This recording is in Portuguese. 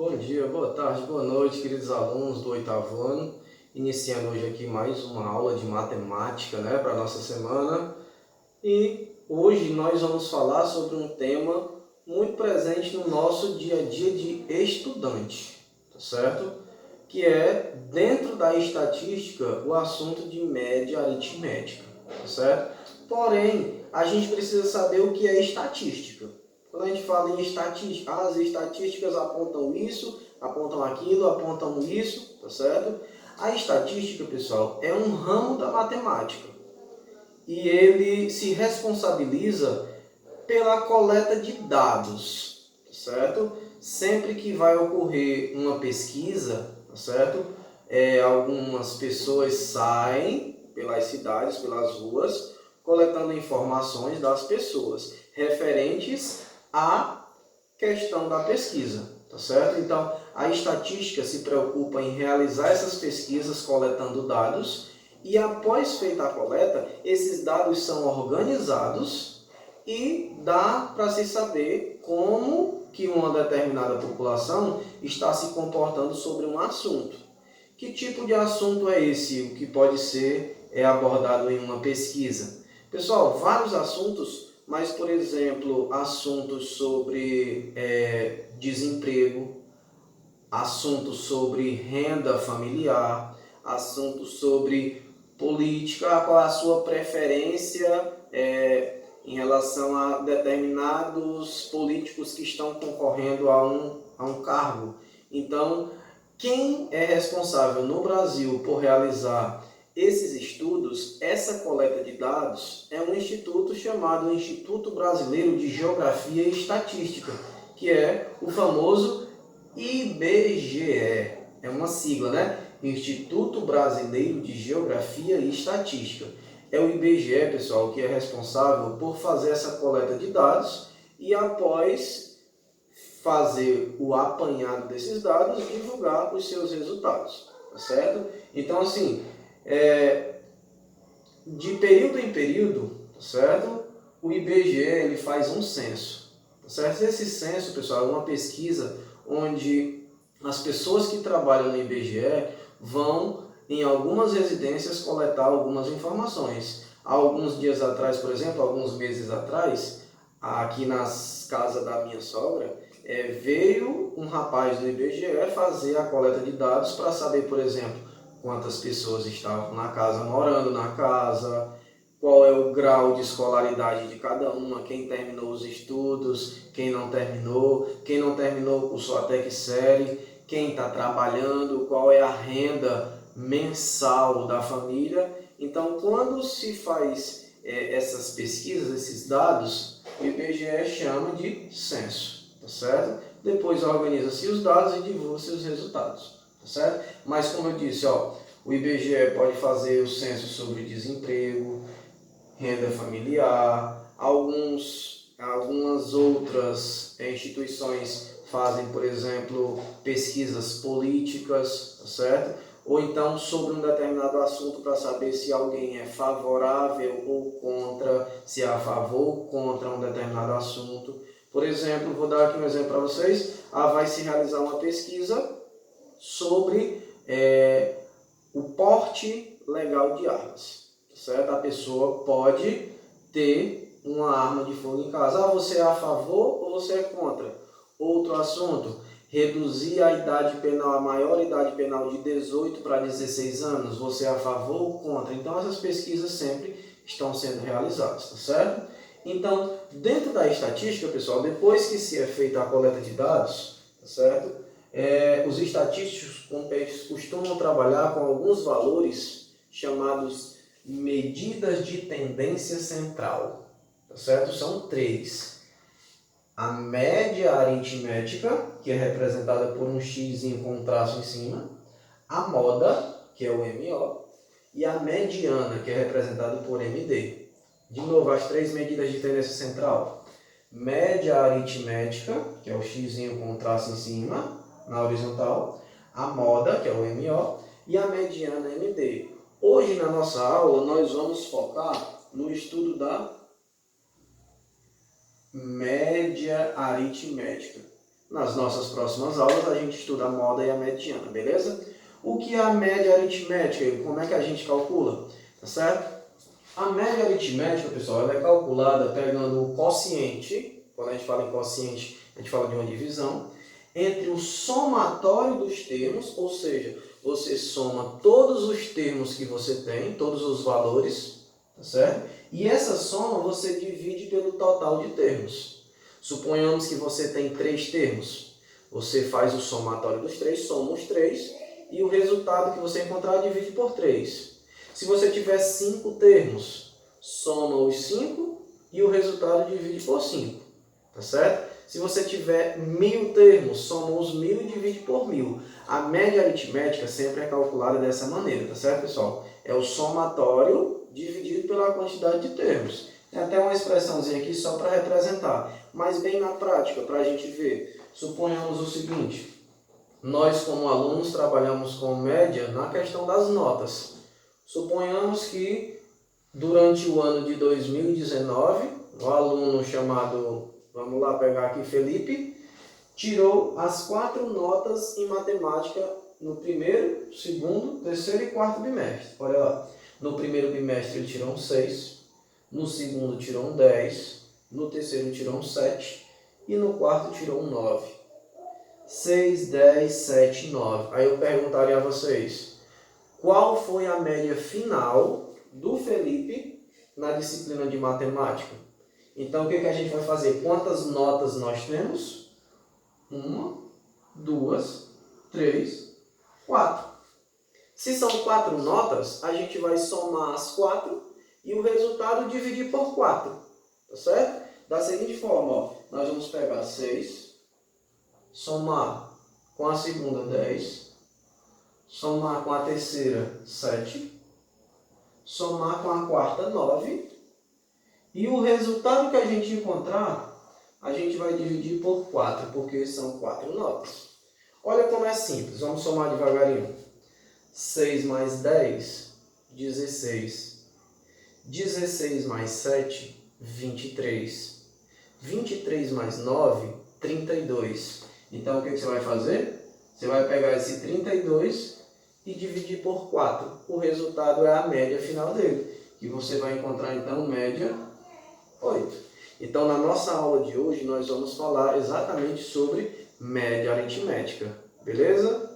Bom dia, boa tarde, boa noite, queridos alunos do oitavo ano. Iniciando hoje aqui mais uma aula de matemática, para a nossa semana. E hoje nós vamos falar sobre um tema muito presente no nosso dia a dia de estudante, tá certo? Que é, dentro da estatística, o assunto de média aritmética, tá certo? Porém, a gente precisa saber o que é estatística. Quando a gente fala em estatística, as estatísticas apontam isso, apontam aquilo, apontam isso, tá certo? A estatística, pessoal, é um ramo da matemática e ele se responsabiliza pela coleta de dados, tá certo? Sempre que vai ocorrer uma pesquisa, tá certo? Algumas pessoas saem pelas cidades, pelas ruas, coletando informações das pessoas referentes à questão da pesquisa, tá certo? Então, a estatística se preocupa em realizar essas pesquisas coletando dados e após feita a coleta, esses dados são organizados e dá para se saber como que uma determinada população está se comportando sobre um assunto. Que tipo de assunto é esse? O que pode ser abordado em uma pesquisa? Pessoal, vários assuntos, mas, por exemplo, assuntos sobre desemprego, assuntos sobre renda familiar, assuntos sobre política, qual é a sua preferência em relação a determinados políticos que estão concorrendo a um cargo. Então, quem é responsável no Brasil por realizar esses estudos, essa coleta de dados, é um instituto chamado Instituto Brasileiro de Geografia e Estatística, que é o famoso IBGE. É uma sigla, né? Instituto Brasileiro de Geografia e Estatística. É o IBGE, pessoal, que é responsável por fazer essa coleta de dados e, após fazer o apanhado desses dados, divulgar os seus resultados, tá certo? Então, assim, de período em período, tá certo? O IBGE ele faz um censo, tá certo? Esse censo, pessoal, é uma pesquisa onde as pessoas que trabalham no IBGE vão em algumas residências coletar algumas informações. Há alguns dias atrás, por exemplo, alguns meses atrás, aqui nas casas da minha sogra, veio um rapaz do IBGE fazer a coleta de dados para saber, por exemplo, quantas pessoas estavam na casa, morando na casa, qual é o grau de escolaridade de cada uma, quem terminou os estudos, quem não terminou cursou até que série, quem está trabalhando, qual é a renda mensal da família. Então, quando se faz essas pesquisas, esses dados, o IBGE chama de censo, tá certo? Depois organiza-se os dados e divulga-se os resultados, tá certo? Mas como eu disse, o IBGE pode fazer o censo sobre desemprego, renda familiar, algumas outras instituições fazem, por exemplo, pesquisas políticas, tá certo? Ou então sobre um determinado assunto para saber se alguém é favorável ou contra, se é a favor ou contra um determinado assunto. Por exemplo, vou dar aqui um exemplo para vocês. Vai se realizar uma pesquisa sobre o porte legal de armas, certo? A pessoa pode ter uma arma de fogo em casa. Você é a favor ou você é contra? Outro assunto, reduzir a idade penal, a maior idade penal de 18 para 16 anos. Você é a favor ou contra? Então, essas pesquisas sempre estão sendo realizadas, tá certo? Então, dentro da estatística, pessoal, depois que se é feita a coleta de dados, tá certo? Os estatísticos costumam trabalhar com alguns valores chamados medidas de tendência central, tá certo? São 3. A média aritmética, que é representada por um x com um traço em cima, a moda, que é o MO, e a mediana, que é representada por MD. De novo, as 3 medidas de tendência central. Média aritmética, que é o x com um traço em cima, na horizontal, a moda, que é o MO, e a mediana MD. Hoje, na nossa aula, nós vamos focar no estudo da média aritmética. nas nossas próximas aulas a gente estuda a moda e a mediana, beleza? O que é a média aritmética e como é que a gente calcula, tá certo? A média aritmética, pessoal, ela é calculada pegando o quociente, quando a gente fala em quociente, a gente fala de uma divisão, entre o somatório dos termos, ou seja, você soma todos os termos que você tem, todos os valores, tá certo? E essa soma você divide pelo total de termos. Suponhamos que você tem 3 termos. Você faz o somatório dos 3, soma os 3, e o resultado que você encontrar divide por 3. Se você tiver 5 termos, soma os 5 e o resultado divide por 5, tá certo? Se você tiver 1000 termos, soma os 1000 e divide por 1000. A média aritmética sempre é calculada dessa maneira, tá certo, pessoal? É o somatório dividido pela quantidade de termos. Tem até uma expressãozinha aqui só para representar, mas bem na prática, para a gente ver. Suponhamos o seguinte, nós como alunos trabalhamos com média na questão das notas. Suponhamos que durante o ano de 2019, o aluno chamado, vamos lá pegar aqui, Felipe, tirou as 4 notas em matemática no primeiro, segundo, terceiro e quarto bimestre. Olha lá, no primeiro bimestre ele tirou um 6, no segundo tirou um 10, no terceiro tirou um 7 e no quarto tirou um 9. 6, 10, 7, 9. Aí eu perguntaria a vocês, qual foi a média final do Felipe na disciplina de matemática? Então, o que a gente vai fazer? Quantas notas nós temos? 1, 2, 3, 4. Se são 4 notas, a gente vai somar as 4 e o resultado dividir por 4. Tá certo? Da seguinte forma, ó, nós vamos pegar 6, somar com a segunda 10, somar com a terceira 7, somar com a quarta 9, e o resultado que a gente encontrar, a gente vai dividir por 4, porque são 4 notas. Olha como é simples, vamos somar devagarinho. 6 mais 10, 16. 16 mais 7, 23. 23 mais 9, 32. Então, o que você vai fazer? Você vai pegar esse 32 e dividir por 4. O resultado é a média final dele. E você vai encontrar, então, média 8. Então, na nossa aula de hoje, nós vamos falar exatamente sobre média aritmética. Beleza?